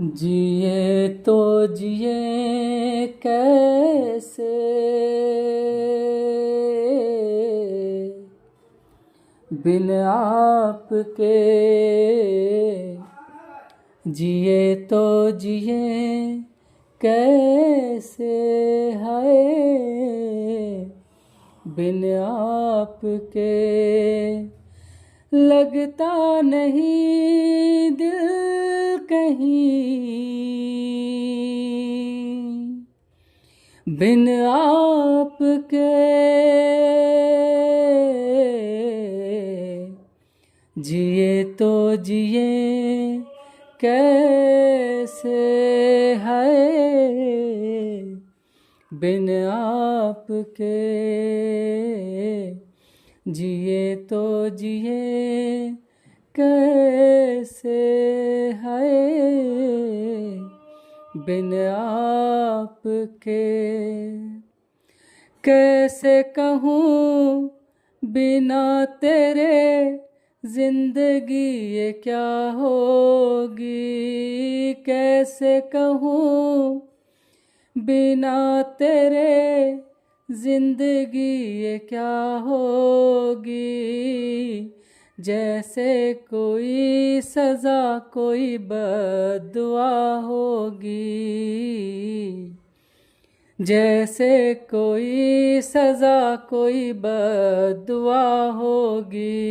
जिए तो जिए कैसे, बिन आपके। जिए तो जिए कैसे है, बिन आपके। लगता नहीं दिल कहीं, बिन आपके। जिए तो जिए कैसे है, बिन आपके। जिए तो जिए कैसे है, बिन आपके। कैसे कहूँ बिना तेरे जिंदगी ये क्या होगी। कैसे कहूँ बिना तेरे जिंदगी ये क्या होगी। जैसे कोई सज़ा कोई बद्दुआ होगी। जैसे कोई सज़ा कोई बद्दुआ होगी।